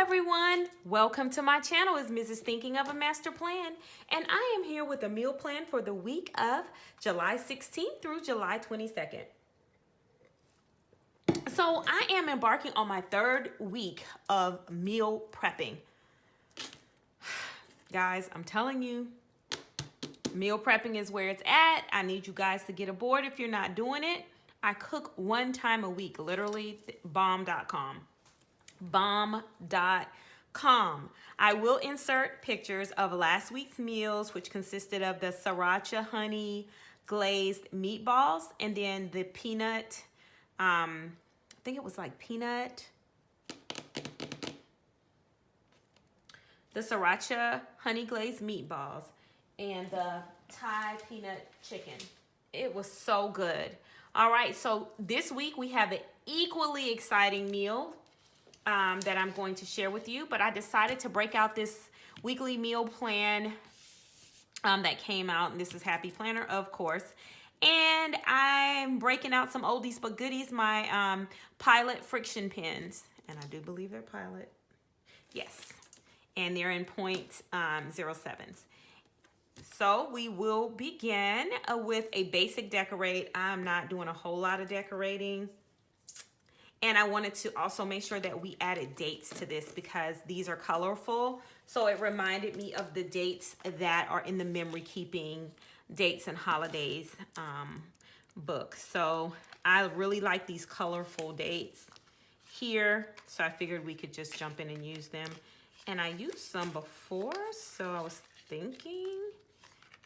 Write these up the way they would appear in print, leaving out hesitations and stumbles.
everyone, welcome to my channel. It's Mrs. Thinking of a Master Plan, and I am here with a meal plan for the week of July 16th through July 22nd. So I am embarking on my third week of meal prepping. Guys, I'm telling you, meal prepping is where it's at. I need you guys to get aboard if you're not doing it. I cook one time a week, literally bomb.com. Bomb.com. I will insert pictures of last week's meals, which consisted of the sriracha honey glazed meatballs and then the peanut, I think it was like peanut, the sriracha honey glazed meatballs and the Thai peanut chicken. It was so good. All right, so this week we have an equally exciting meal that I'm going to share with you, but I decided to break out this weekly meal plan that came out, and this is Happy Planner, of course. And I'm breaking out some oldies but goodies, my Pilot friction pins, and I do believe they're Pilot. Yes, and they're in .07s. So we will begin with a basic decorate. I'm not doing a whole lot of decorating. And I wanted to also make sure that we added dates to this because these are colorful. So it reminded me of the dates that are in the memory keeping dates and holidays book. So I really like these colorful dates here. So I figured we could just jump in and use them. And I used some before, so I was thinking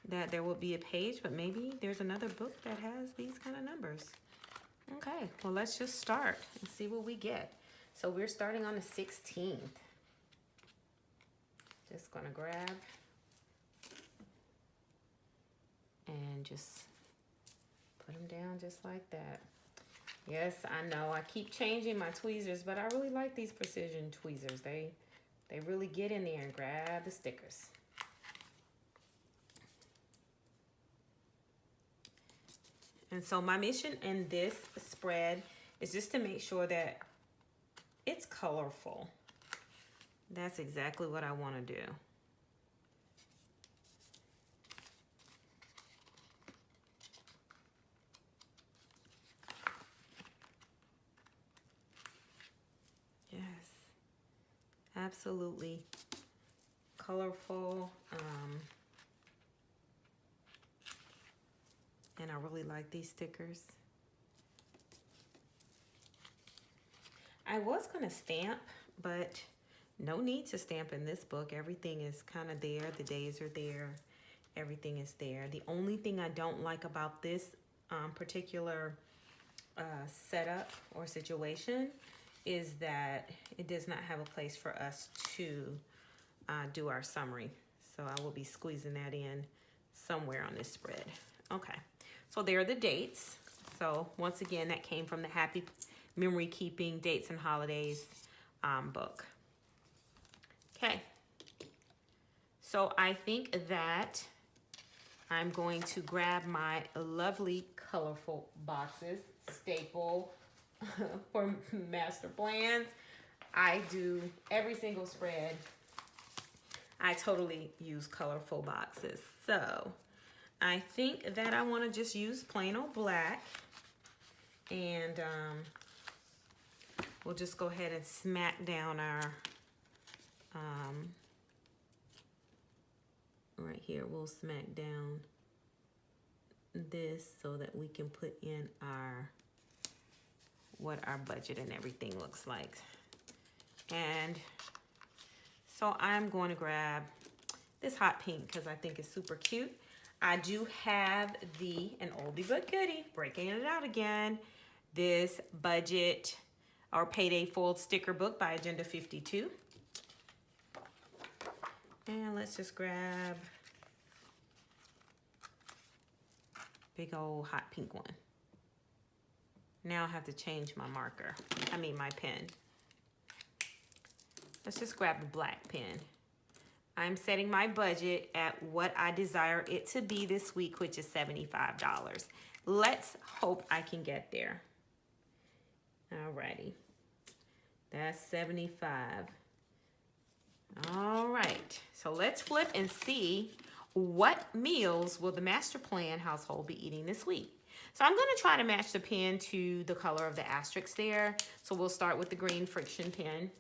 that there would be a page, but maybe there's another book that has these kind of numbers. Okay, well, let's just start and see what we get. So we're starting on the 16th. Just gonna grab and just put them down just like that. Yes, I know I keep changing my tweezers, but I really like these precision tweezers. They really get in there and grab the stickers. And so my mission in this spread is just to make sure that it's colorful. That's exactly what I want to do. Yes, absolutely colorful. And I really like these stickers. I was gonna stamp, but no need to stamp in this book. Everything is kind of there. The days are there. Everything is there. The only thing I don't like about this particular setup or situation is that it does not have a place for us to do our summary. So I will be squeezing that in somewhere on this spread. Okay. So there are the dates. So once again, that came from the Happy Memory Keeping Dates and Holidays book. Okay. So I think that I'm going to grab my lovely colorful boxes, staple for master plans. I do every single spread. I totally use colorful boxes. So I think that I want to just use plain old black, and we'll just go ahead and smack down our, right here, we'll smack down this so that we can put in what our budget and everything looks like. And so I'm going to grab this hot pink because I think it's super cute. I do have an oldie but goodie, breaking it out again, this budget or payday foiled sticker book by Agenda 52. And let's just grab big old hot pink one. Now I have to change my marker, my pen. Let's just grab the black pen. I'm setting my budget at what I desire it to be this week, which is $75. Let's hope I can get there. Alrighty. That's $75. All right, so let's flip and see what meals will the Master Plan household be eating this week. So I'm going to try to match the pen to the color of the asterisk there. So we'll start with the green friction pen.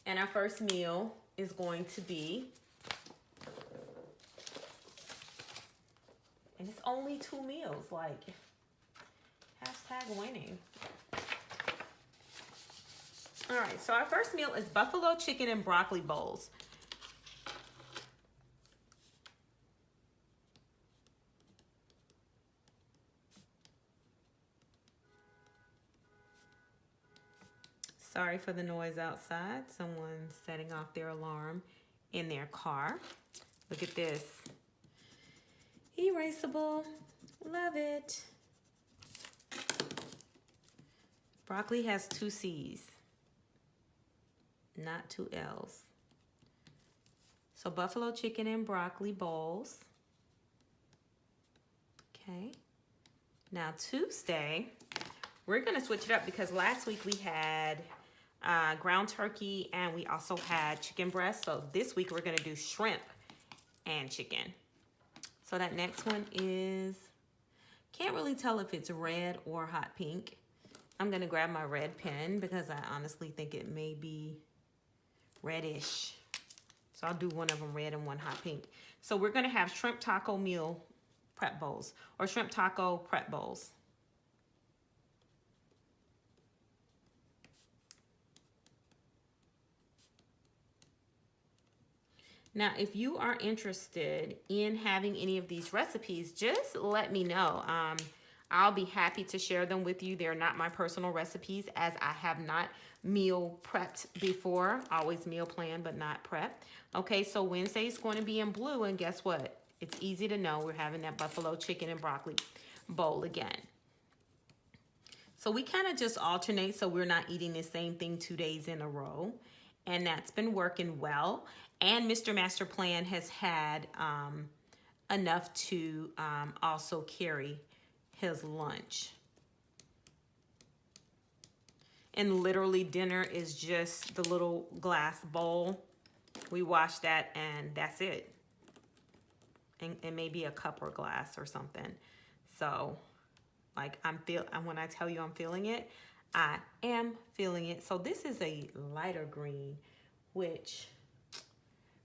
And our first meal is going to be, and it's only 2 meals, like hashtag winning. All right, so our first meal is buffalo chicken and broccoli bowls. Sorry for the noise outside. Someone's setting off their alarm in their car. Look at this. Erasable. Love it. Broccoli has 2 C's, not 2 L's. So buffalo chicken and broccoli bowls. Okay. Now Tuesday, we're going to switch it up because last week we had ground turkey and we also had chicken breast. So this week we're going to do shrimp and chicken. So that next one is, can't really tell if it's red or hot pink. I'm going to grab my red pen because I honestly think it may be reddish. So I'll do one of them red and one hot pink. So we're going to have shrimp taco meal prep bowls or shrimp taco prep bowls. Now, if you are interested in having any of these recipes, just let me know. I'll be happy to share them with you. They're not my personal recipes as I have not meal prepped before. Always meal plan, but not prep. Okay, so Wednesday is going to be in blue, and guess what? It's easy to know we're having that buffalo chicken and broccoli bowl again. So we kind of just alternate so we're not eating the same thing 2 days in a row. And that's been working well. And Mr. Master Plan has had enough to also carry his lunch. And literally dinner is just the little glass bowl. We wash that and that's it. And maybe a cup or glass or something. So like when I tell you I'm feeling it, I am feeling it. So this is a lighter green, which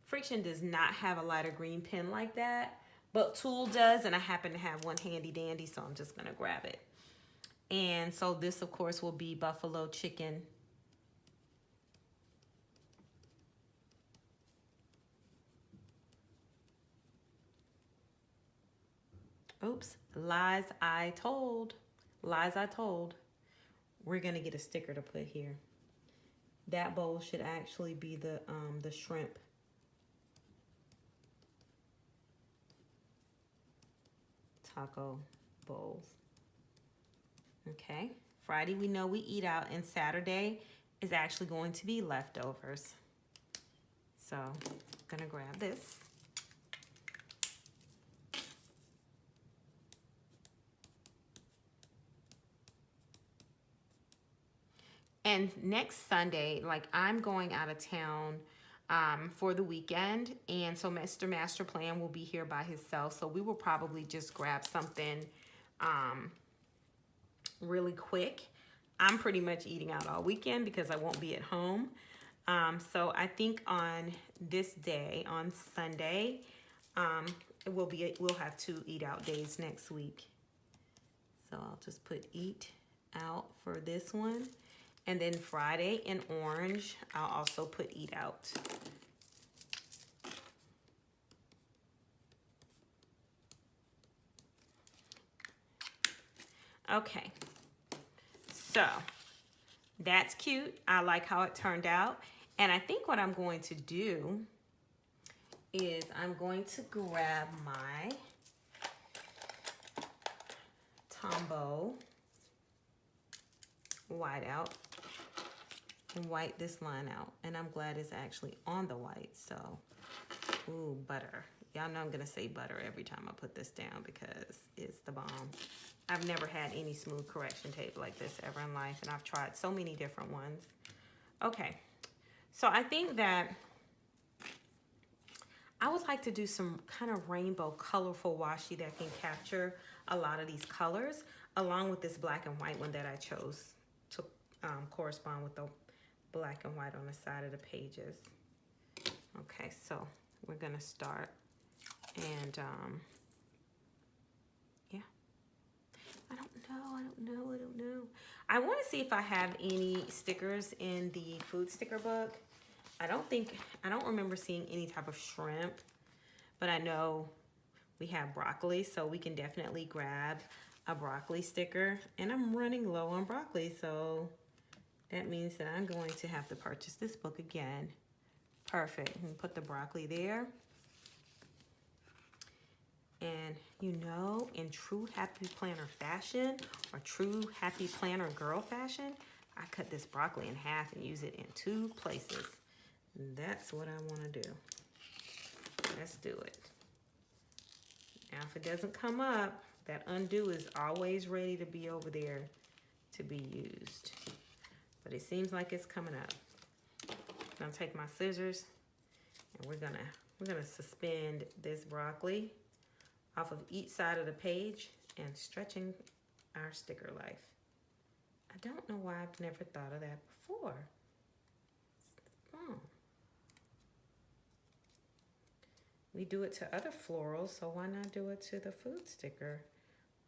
Friction does not have a lighter green pen like that, but Tool does, and I happen to have one handy dandy, so I'm just gonna grab it. And so this, of course, will be buffalo chicken. Oops, lies I told. Lies I told. We're gonna get a sticker to put here. That bowl should actually be the shrimp. Taco bowls. Okay, Friday we know we eat out, and Saturday is actually going to be leftovers. So I'm gonna grab this. And next Sunday, like I'm going out of town for the weekend. And so Mr. Master Plan will be here by himself. So we will probably just grab something really quick. I'm pretty much eating out all weekend because I won't be at home. So I think on this day, on Sunday, we'll have 2 eat out days next week. So I'll just put eat out for this one. And then Friday in orange, I'll also put eat out. Okay, so that's cute. I like how it turned out. And I think what I'm going to do is I'm going to grab my Tombow whiteout and white this line out. And I'm glad it's actually on the white. So, ooh, butter. Y'all know I'm gonna say butter every time I put this down because it's the bomb. I've never had any smooth correction tape like this ever in life, and I've tried so many different ones. Okay, so I think that I would like to do some kind of rainbow colorful washi that can capture a lot of these colors, along with this black and white one that I chose to correspond with the black and white on the side of the pages. Okay, so we're gonna start, and yeah, I don't know. I want to see if I have any stickers in the food sticker book. I don't remember seeing any type of shrimp, but I know we have broccoli, so we can definitely grab a broccoli sticker. And I'm running low on broccoli, so that means that I'm going to have to purchase this book again. Perfect. And put the broccoli there. And you know, in true Happy Planner fashion, or true Happy Planner girl fashion, I cut this broccoli in half and use it in 2 places. And that's what I want to do. Let's do it. Now, if it doesn't come up, that undo is always ready to be over there to be used. But it seems like it's coming up. I'm gonna take my scissors, and we're gonna suspend this broccoli off of each side of the page and stretching our sticker life. I don't know why I've never thought of that before. Oh. We do it to other florals, so why not do it to the food sticker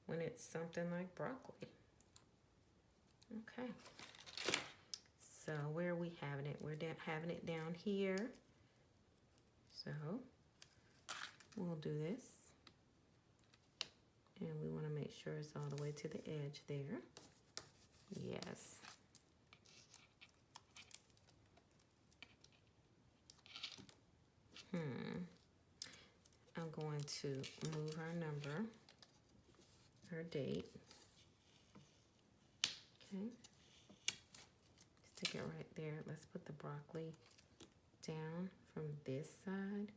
when it's something like broccoli? Okay. So where are we having it? We're having it down here. So we'll do this. And we want to make sure it's all the way to the edge there. Yes. I'm going to move our number, our date. Okay. Stick it right there. Let's put the broccoli down from this side.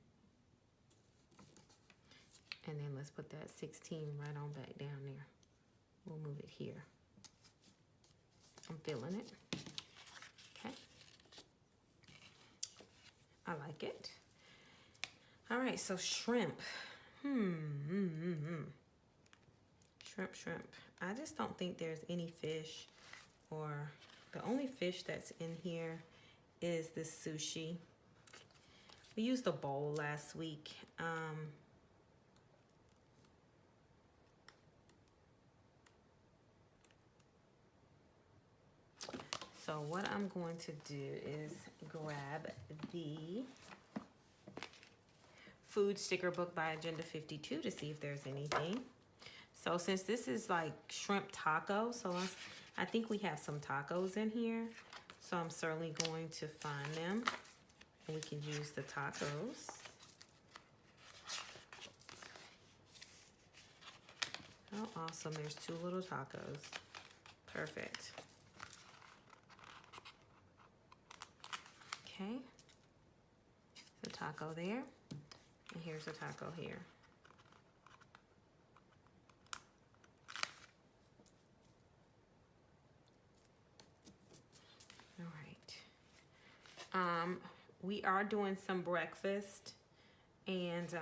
And then let's put that 16 right on back down there. We'll move it here. I'm feeling it. Okay. I like it. All right, so shrimp. Shrimp. I just don't think there's any fish, or the only fish that's in here is the sushi. We used a bowl last week. So what I'm going to do is grab the food sticker book by Agenda 52 to see if there's anything. So since this is like shrimp taco, so I think we have some tacos in here. So I'm certainly going to find them, and we can use the tacos. Oh, awesome. There's 2 little tacos. Perfect. Okay. The taco there. And here's a taco here. All right. We are doing some breakfast, and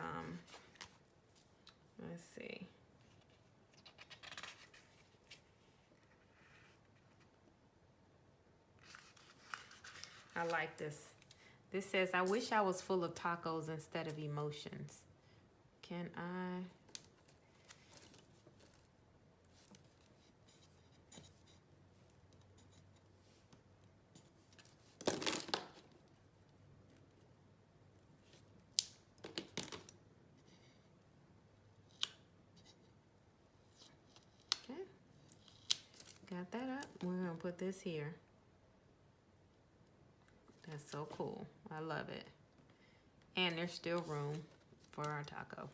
let's see. I like this. This says, I wish I was full of tacos instead of emotions. Can I? Okay. Got that up. We're going to put this here. That's so cool. I love it. And there's still room for our taco.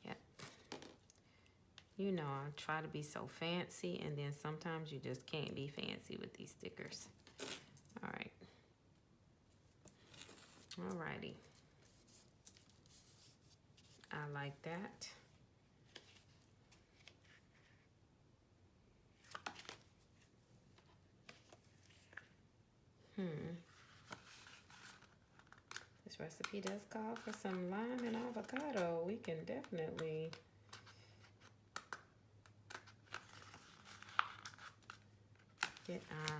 Yep. You know, I try to be so fancy, and then sometimes you just can't be fancy with these stickers. All right. Alrighty. I like that. This recipe does call for some lime and avocado. We can definitely get our...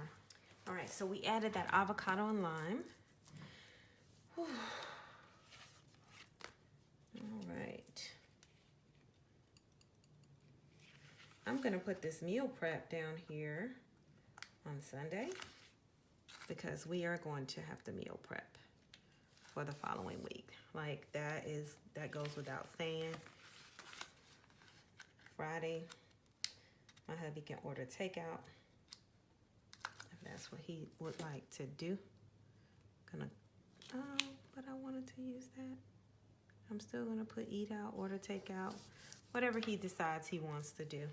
All right, so we added that avocado and lime. Whew. All right. I'm gonna put this meal prep down here on Sunday because we are going to have to meal prep for the following week. Like that goes without saying. Friday, my hubby can order takeout if that's what he would like to do. But I wanted to use that. I'm still gonna put eat out, order takeout, whatever he decides he wants to do.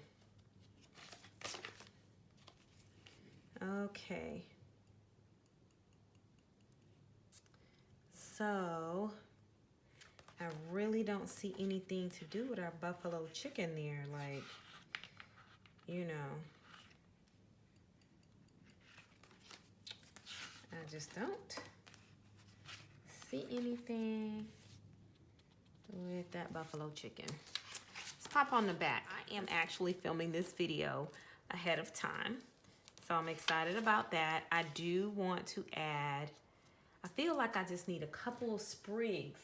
Okay. So I really don't see anything to do with our buffalo chicken there. Like, you know, I just don't see anything with that buffalo chicken. Let's pop on the back. I am actually filming this video ahead of time, so I'm excited about that. I do want to add, I feel like I just need a couple of sprigs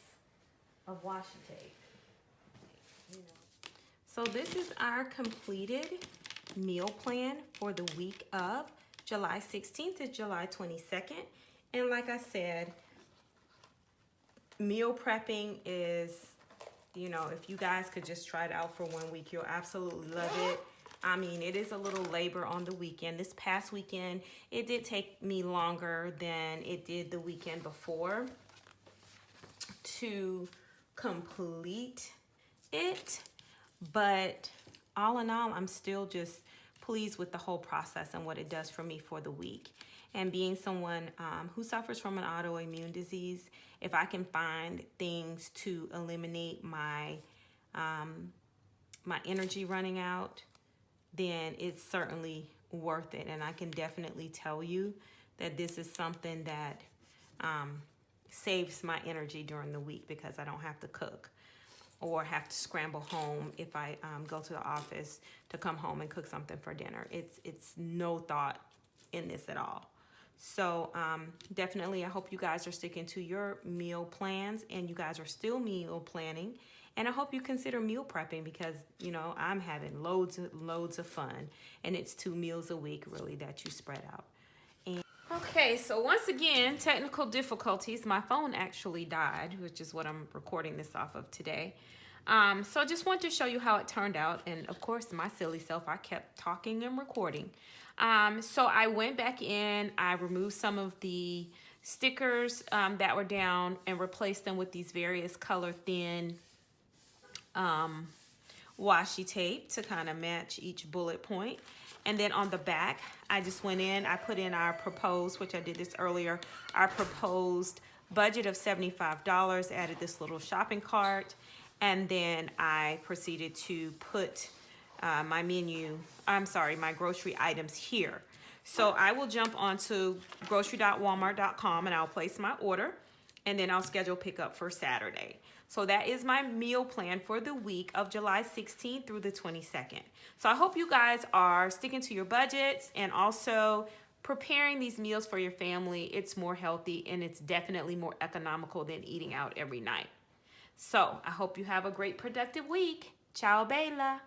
of washi tape. You know. So this is our completed meal plan for the week of July 16th to July 22nd. And like I said, meal prepping is, you know, if you guys could just try it out for 1 week, you'll absolutely love it. I mean, it is a little labor on the weekend. This past weekend, it did take me longer than it did the weekend before to complete it. But all in all, I'm still just pleased with the whole process and what it does for me for the week. And being someone who suffers from an autoimmune disease, if I can find things to eliminate my my energy running out, then it's certainly worth it. And I can definitely tell you that this is something that saves my energy during the week because I don't have to cook or have to scramble home if I go to the office to come home and cook something for dinner. It's no thought in this at all. So definitely, I hope you guys are sticking to your meal plans and you guys are still meal planning. And I hope you consider meal prepping because, you know, I'm having loads of fun. And it's 2 meals a week, really, that you spread out. And okay, so once again, technical difficulties. My phone actually died, which is what I'm recording this off of today. So just want to show you how it turned out. And, of course, my silly self, I kept talking and recording. So I went back in. I removed some of the stickers that were down and replaced them with these various color thin washi tape to kind of match each bullet point. And then on the back, I just went in, I put in our proposed, which I did this earlier, our proposed budget of $75, added this little shopping cart, and then I proceeded to put my grocery items here. So I will jump onto grocery.walmart.com and I'll place my order, and then I'll schedule pickup for Saturday. So that is my meal plan for the week of July 16th through the 22nd. So I hope you guys are sticking to your budgets and also preparing these meals for your family. It's more healthy and it's definitely more economical than eating out every night. So I hope you have a great productive week. Ciao, Bella.